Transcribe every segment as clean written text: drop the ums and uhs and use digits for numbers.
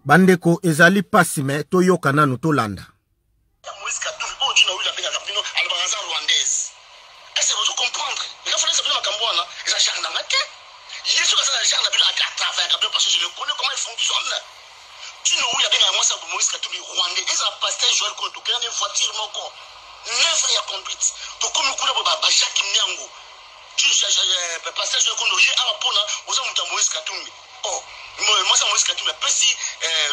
Bandeko ezali pasi me toyoka nanu tolanda. Moïse Katumbi bo dina wila benga kapino albaza rwandaise. Est-ce que vous comprenez? Il a fallu savoir Makambwana, ils ont jarna ngate. Yesu kaza jarna bila à travers kapino parce que je le connais comment il fonctionne. Tu ne wila benga moi ça Moïse Katumbi rwandais. Ils ont pasteur Joël Konto qui a une voiture moko. Neuf ya conduite. To comme kuna ba Jacques Nyango. Tu pasteur Joël Konto yé a pona oza muta Moïse Katumbi. Oh, moi ça Moïse Katumbi pesi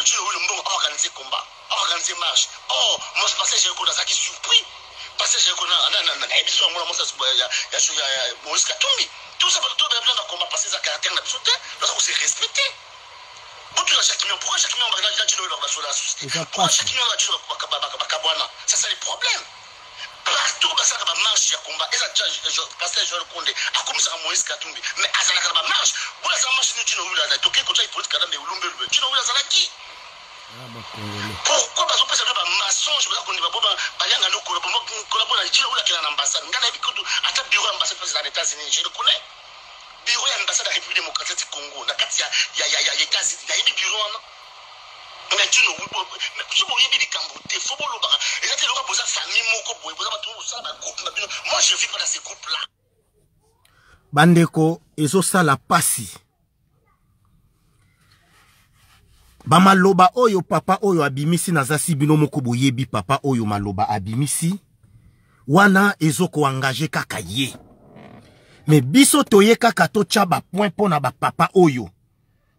tu ne wila mbongo organiser combat. Organiser marche. Oh, moi je passais j'ai connu ça qui surpris. Parce que j'ai connu émission moi ça ya Moïse Katumbi. Tout ça pour tout bien dans combat passer ça caractère d'absoluté, parce qu'on s'est respecté. Pourquoi chaque million on va regarder tu le sur la société. Pourquoi chaque million on va dire bakabwana. Ça c'est le problème. Partout ça va marche ya combat et ça passer je le connais. A comme ça Moïse Katumbi. Mais à ça la marche. Voilà ça marche ni tu ne là toquer quand il politique quand mais ulumbe. Tu ne là ça là qui? Pourquoi parce que ça veut mensonge parce qu'on dit bayanga no collabore na jina ula kila na ambassade ngana bikutu ata bureau ambassade parce que dans les États-Unis je le connais bureau ya ambassade de la République démocratique du Congo na kati ya États-Unis ya ibi bureau na mais tu no mais tu mo yebi dikambote faut bolo ba et ça te loka boza famille moko boye boza batu ça ba groupe moi je vis pas dans ces groupes là bandeko ezo sala pasi. Bamaloba oyo papa oyo abimisi nazasi bino moko boyebi papa oyo maloba abimisi wana ezoko engagé kaka ye. Mais biso toye kaka to chaba point pona ba papa oyo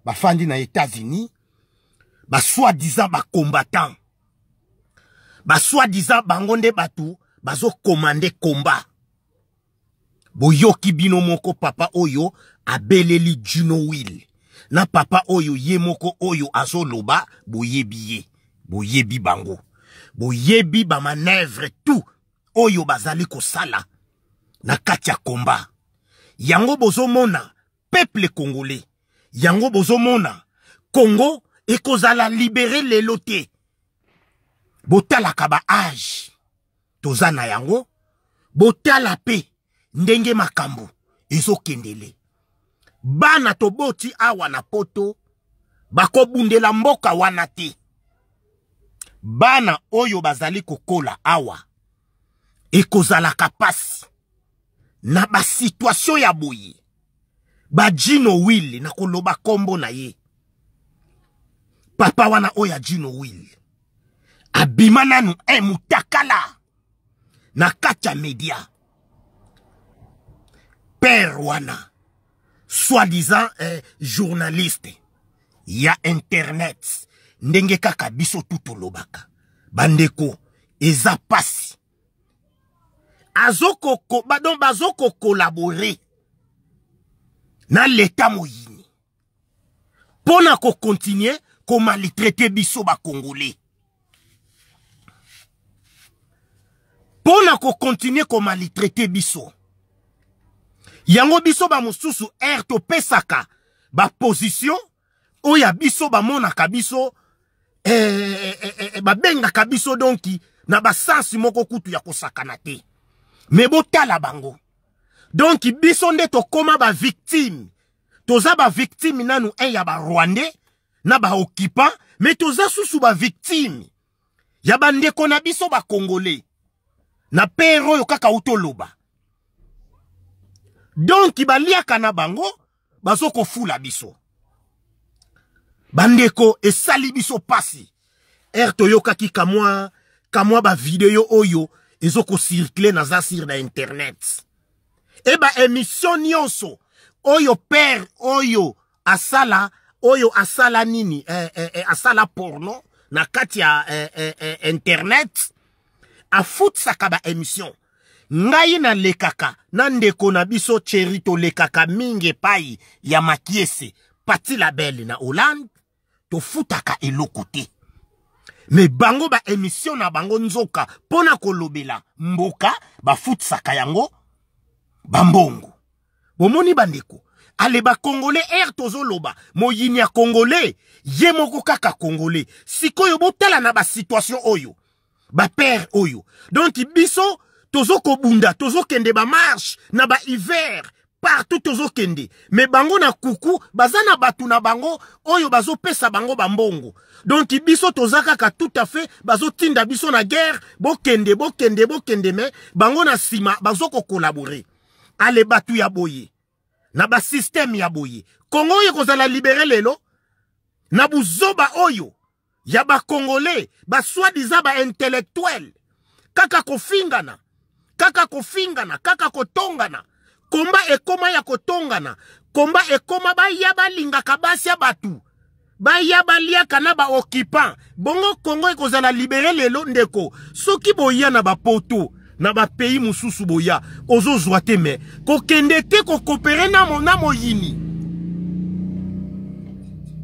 bafandi na États-Unis ba soi-disant ba combattant ba soi-disant bangonde batu bazo commander combat. Boyoki bino moko papa oyo abeleli Juno Will. Na papa oyo ye moko oyo azo loba boyebi bango boyebi ba manœuvre tout oyo bazali ko sala na kati ya komba yango bozomona peuple congolais yango bozomona Congo ekozala libérer lelo te botala ka ba âge tozana yango botala pe ndenge makambo ezokendele. Bana toboti awa na poto bako bundela mboka wana te. Bana oyo bazali kokola awa ekozala kapasi na ba situation ya boye ba Juno Will na koloba kombo na ye papa wana oya Juno Will abima nanu mutakala na kacha media père wana soi-disant journaliste ya internet ndenge kaka biso tutolobaka bandeko eza pasi azoko badon bazoko collaborer na l'état moyini pona ko continuer ko maltraiter biso ba congolais pona ko continuer ko maltraiter biso. Yango biso ba mususu to pesaka ba position oya biso ba mona kabiso ba benga kabiso donki na ba sansi moko kutu ya kosakana te. Me botala bango. Donki biso nde to koma ba victime. Toza ba victime nanu ya ba Rwandais na ba occupant me toza susu ba victime. Ya ba ndeko na biso ba Congolais. Na pero yo kaka utoloba. Donc baliaka na bango bazoko fula biso. Bandeko esali biso pasi. Toyoka ki kamwa ba video oyo ezoko circuler na za sur na internet. Eba émission nyonso oyo père oyo asala nini asala porno na kati ya internet afut sakaba émission. Ngai na lekaka na ndeko na biso cherito lekaka mingi pai ya makiese pati la belle na Hollande to futaka eloko te. Me bango ba émission na bango nzoka pona kolobela mboka ba futsaka yango bambongo. Bomoni bandeko ale ba congolais tozoloba moyini ya congolais ye moko kaka congolais sikoyo botala na ba situation oyo ba père oyo donc biso tozo kobunda tozo kende ba marche na ba hiver partout tozo kende. Mais bango na kuku, bazana batu na bango, oyo bazo pesa bango bambongo. Donc biso tozaka ka tout à fait, bazo tinda biso na guerre, bo kende, mais bango na sima, bazo ko collaborer. Ale batu ya boye. Na ba système ya boye. Congo ye kozala libérer lelo. Na buzoba oyo. Ya ba Congolais, ba soi-disant ba intellectuel. Kaka kofingana. Kaka kofingana, kaka kotongana. Komba ekoma ya kotongana. Komba ekoma ba yaba linga kabasi ya batu. Ba yaba lia kana ba occupant. Bongo Congo ekozala libérer lelo ndeko. Soki boya na ba poto. Na ba pays mususu boya. Ozo zwate me. Ko kende te ko kopere na mo yini.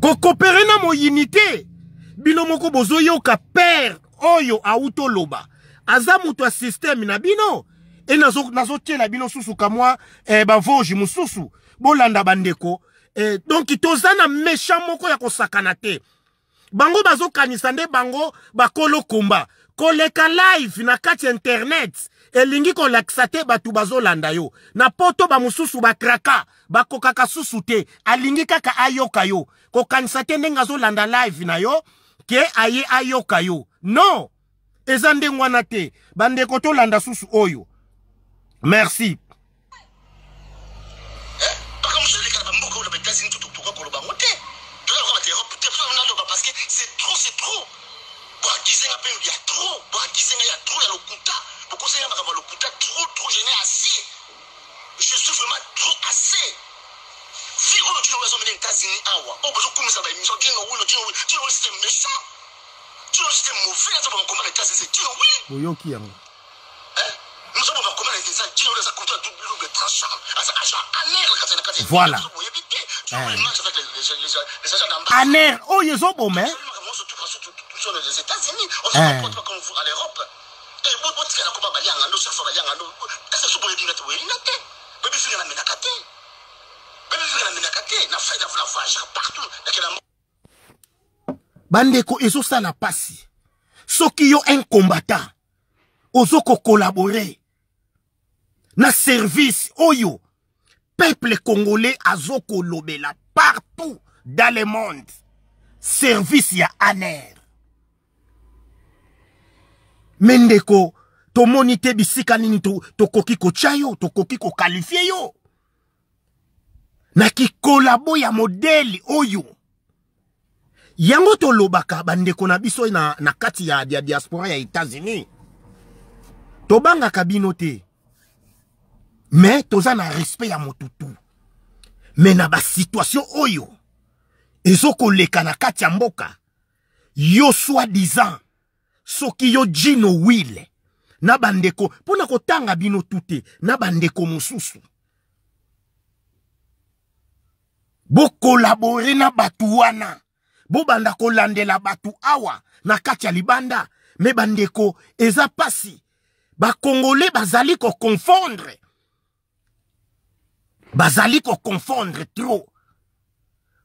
Ko kopere na mo yinite. Bino moko bozo yoka père oyo auto loba. Aza mutu a système na bino. E nazo tiela bino susu kamwa bavoji mususu. Bolanda bandeko. Donc tozana méchant moko ya kosakana te. Bango bazo kanisande bango bakolo komba. Koleka live na kati internet. Elingi kolakisate batu bazo landa yo. Na poto ba mususu bakraka. Bakokaka susu te. Alingi kaka ayoka yo. Kokanisate ndenga zo landa live na yo. Ke aye ayoka yo. Non. Ezande ngwana te. Bande koto landa susu oyo. Merci. Parce que c'est trop. Il y a trop. Il y a trop. Il y a le Kunta. Vous conseillez le Kunta trop gêné assez. Je suis vraiment trop assez. Si on a dit aux États-Unis, on peut commencer à dire c'est méchant. Tu vois, c'était mauvais, tu vas comment les États-Unis, c'est tu oui. Nous sommes comment les États-Unis, tu as compté à double tranchant, à agent aner, voilà. Aner, oh, ils ont bon, mais. Les États-Unis, on se comporte pas comme vous à l'Europe. Et vous, vous dites comment Balian, nous sommes Balian, nous. Est-ce que vous pouvez dire que vous êtes là? Bébé, vous êtes là, Bébé, vous êtes là, la fête, la voix, partout. Bandeko ezo sala pasi. Soki yo un combattant. Ozo ko collaborer. Na service oyo. Peuple congolais azoko lobela partout dans le monde. Service ya aner. Mendeko to monite bisika nini to koki ko chayo, to koki ko qualifier yo. Na ki kolabo ya modeli oyo. Yango to lobaka bandeko na biso na kati ya diaspora ya États-Unis. Tobanga kabino te. Mais toza na respect ya motutu. Mais na ba situation oyo. Ezoko leka na kati ya mboka. Yo soi-disant. Soki yo Gino Will. Na bandeko. Pona kotanga bino tute. Na bandeko mosusu. Bo collaborer na batuwana. Bo banda kolandela batu awa na kati ya libanda. Me bandeko eza pasi. Ba Congolais bazali ko confondre. Bazali ko confondre trop.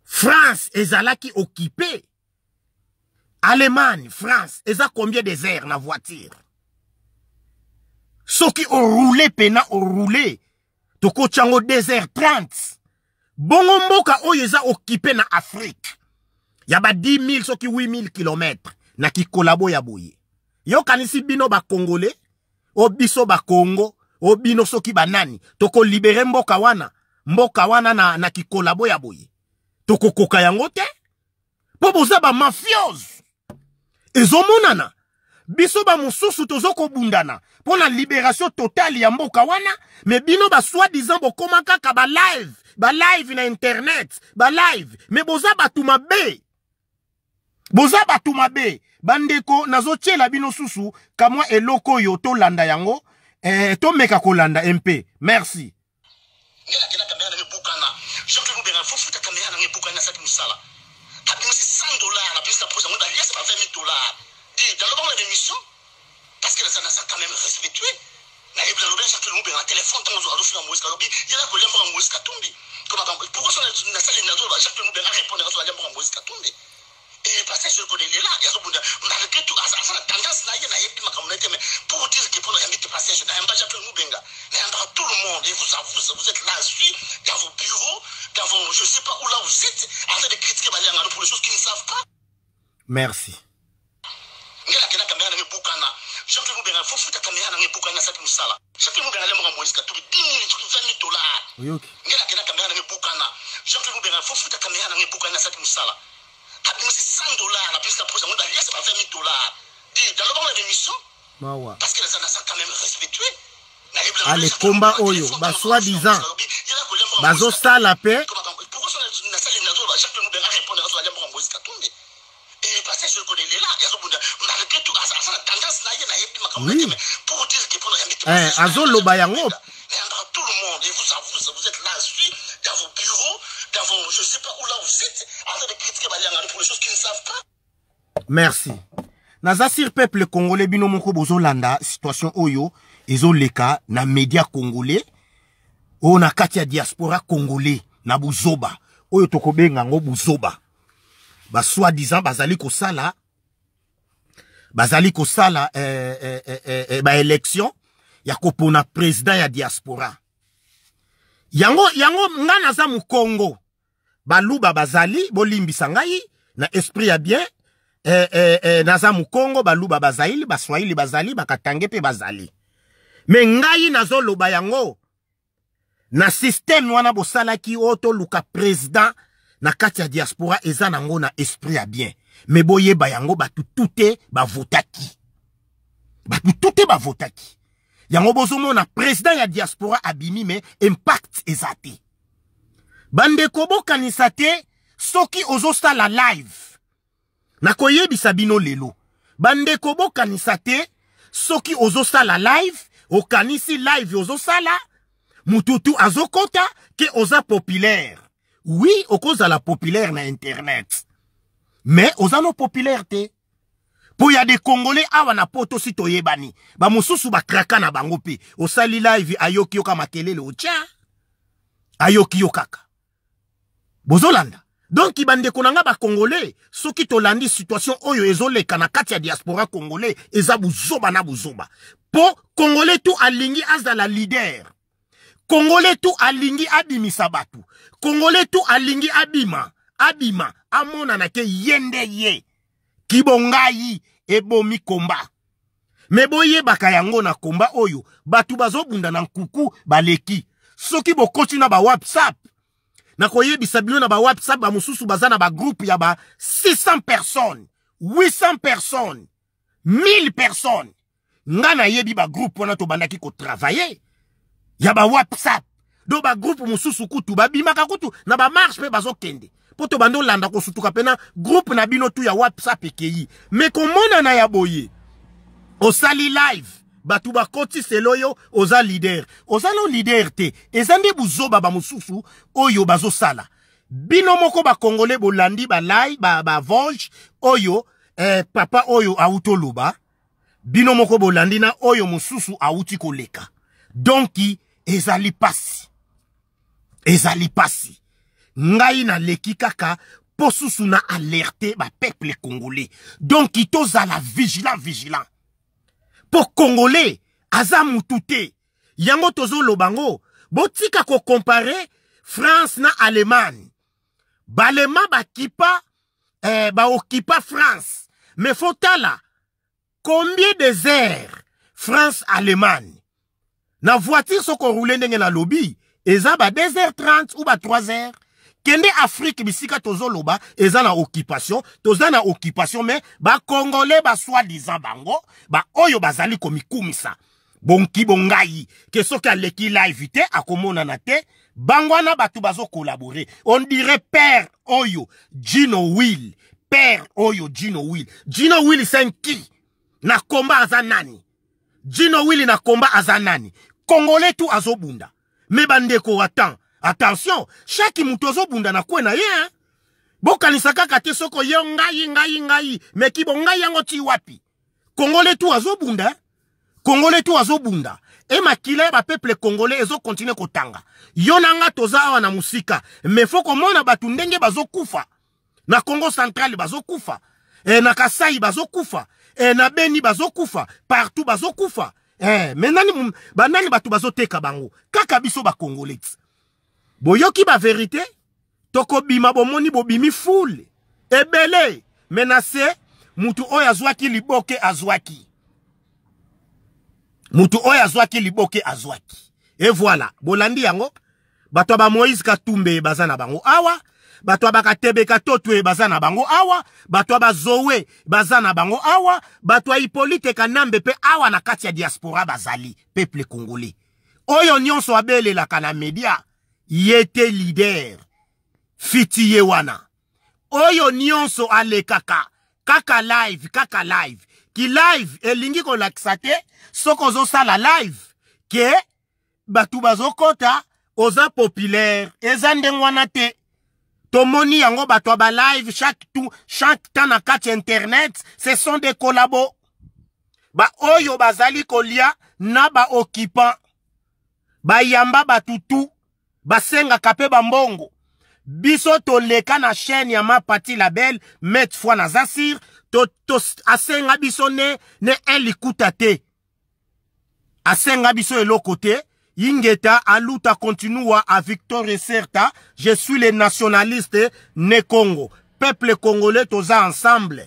France ezalaki occupé. Allemagne, France, eza combien des heures na voiture? Soki o roulé pena o roulé. Toko chango 2h30. Bongo mboka oyo eza occupé na Afrique. Yaba 10 000 soki 8 000 km na ki kolabo ya boye. Yo kanisi bino ba Congolais, o biso ba Congo, o bino soki banani. Toko libere mboka wana na ki kolabo ya boye. Toko koka yango te. Po boza ba mafiose. Ezo monana. Biso ba mususu tozoko bundana. Po na libération totale ya mboka wana. Me bino ba soi-disant bo komaka ka ba live. Ba live na internet. Ba live. Me boza batu mabe. Boza batu mabe. Bandeko nazo tiela bino susu. Kamwa eloko yo to landa yango. To meka ko landa MP. Merci. Ngela kena kamera na bukana. Chaque jour ben faut futa kamera na bukana sa musala. Tapi c'est $100 la plus la pose ngunda yes ba $20. Dis dans le bon l'émission parce que ça quand même respectué. Na yebla lo ben chaque jour ben téléphone tant zo azo na musique lobi. Yela ko lemba musique tumbi. Pourquoi ça na salle na zo ba chaque jour ben répondre à la lemba musique tumbi. Et parce que je le connais, il est là. Malgré tout, ça a tendance là, il y a une communauté, mais pour dire que pour nous inviter passer, je n'ai pas déjà nous benga. Il y a tout le monde, et vous êtes là, dans vos bureaux, dans vos, je ne sais pas où là vous êtes, en train de critiquer pour les choses qu'ils ne savent pas. Merci. Jean-Pierre Moubera, il faut foutre ta caméra dans les boucans à cette moussala. Jean-Pierre Moubera, il m'a dit que tu 10 000, 20 $. Oui, ok. Il y a la caméra dans les boucans. Jean-Pierre Moubera, il faut foutre ta caméra dans les boucans à cette moussala. C'est $100, la plus la prochaine, c'est pas 20 $. Dans le moment de l'émission, parce que les gens sont quand même respectués. Ah, les combats, oyo, bah, soi-disant, bazo ça la paix. Pourquoi Jean-Pierre Moubera répond à la Moïse Katumbe? Et parce que je le connais, il est là. Malgré tout, ça a tendance là, il y a une communauté, mais pour dire que pour nous inviter passer, Azo Lobayango. tout le monde, et vous êtes là, dans vos bureaux, dans vos, je ne sais pas où là vous êtes, en train de critiquer pour les choses qu'ils ne savent pas. Merci. Nazasir peuple congolais bino moko bozolanda situation oyo ezoleka na média congolais o na kati ya diaspora congolais na buzoba oyo tokobenga ngo buzoba ba soi-disant bazali kosala ba élection ya kopona président ya diaspora yango nga naza mu Congo baluba bazali bolimbisa ngai na esprit ya bien naza mu Congo baluba bazali baswahili bazali bakatange pe bazali me ngai nazo loba yango na système wana bosalaki oto luka président na kati ya diaspora eza nango na esprit ya bien me boyeba yango batu tute bavotaki yango bozomona président ya diaspora abimi me impact ezate bandeko bokanisa te soki ozosala live nakoyebisa bino lelo bandeko bokanisa te soki ozosala live okanisi live ozosala mututu azokota ke oza populaire. Oui, okozala populaire na internet. Mais ozano populaire te. Po ya de Congolais awa na poto si toyebani. Ba mususu ba kraka na bango pe. Osali live ayoki yoka makelele ocha. Ayoki yokaka. Bozolanda. Donc ibande konanga ba Congolais soki tolandi situation oyo ezoleka na kati ya diaspora Congolais eza buzoba na buzoba. Po Congolais tout alingi azala leader. Congolais tout alingi abimisa batu. Congolais tout alingi abima amona na ke yende ye kibongai ebomi komba me boye baka yango na komba oyo batu bazobunda na nkuku baleki soki bokoti na ba WhatsApp na koyebisa bino na ba WhatsApp ba mususu bazana ba groupe ya ba 600 personnes 800 personnes 1000 personnes ngana yebi ba groupe wana to bandaki ko travailler ya ba WhatsApp do ba groupe mususu kutu ba bimaka kutu na ba marche pe bazo kende poto bando landa ko sutuka pena groupe na bino tu ya WhatsApp ekeyi me komona na ya boye osali live batu ba koti seloyo oza leader ozalo leader te ezande buzoba ba mususu oyo bazo sala bino moko ba congolais bolandi ba live ba voge oyo papa oyo autoloba bino moko bolandi na oyo mususu auti koleka donki ezali pasi ngai na leki kaka posusu na alerte ba peuple congolais donc itozala vigilant po congolais aza mutute yango tozo lobango botika ko comparer France na Allemagne balema bakipa ba okipa France mais fotala combien des heures France Allemagne na voiture soko roule ndenge na lobby eza ba 2h30 ou ba 3h kende Afrique bisika tozo loba eza na occupation mais ba congolais ba soi-disant bango ba oyo bazali komikumisa bonki bongai ke soki aleki live te akomona na te bangwana batu bazo collaborer on dirait père oyo Gino Will c'est qui na komba azanani Gino Will na komba azanani congolais tout azobunda me bandeko attention chaque mutozo bunda na kwena ye bokanisa kaka te soko yo ngai me kibongai yango ti wapi congolais tout azobunda e makila ba peuple congolais ezo continuer kotanga yo nanga toza awa na musika me foko mona batu ndenge bazokufa na Congo central bazokufa na Kasai bazokufa, na Beni bazokufa, partout bazokufa. Mais nani batu bazoteka bango, kaka biso ba Congolais. Boyoki ba vérité, toko bima bomoni bobimi foule, ebele, menacé, mutu oya zwaki liboke azwaki. Mutu oya zwaki liboke azwaki. Et voilà, bolandi yango, bato ba Moïse Katumbe bazana bango awa, bato ba Katebe Katotwe bazana bango awa, bato ba Zoé bazana bango awa, bato Hippolyte Kanambe pe awa na kati ya diaspora bazali, peuple congolais. Oyo nyonso abele la kana media, yete leader, fiti yewana. Oyo nyonso ale kaka live, ki live, elingi ko laksate, soko zo sala live, ke, batu bazokota, oza populaire, ezandengwana te. Tomoni yango bato ba live chaque temps na kati internet, ce sont des collabos. Ba oyo bazali kolia na ba occupant. Ba yamba batutu, ba senga kape bambongo. Biso to leka na chaîne ya ma pati label, met fois na zasir, to asenga biso ne elikuta te. Asenga biso elokote. Yingeta aluta continua à Victor et Certa. Je suis le nationaliste né Congo. Peuple congolais, tous ensemble.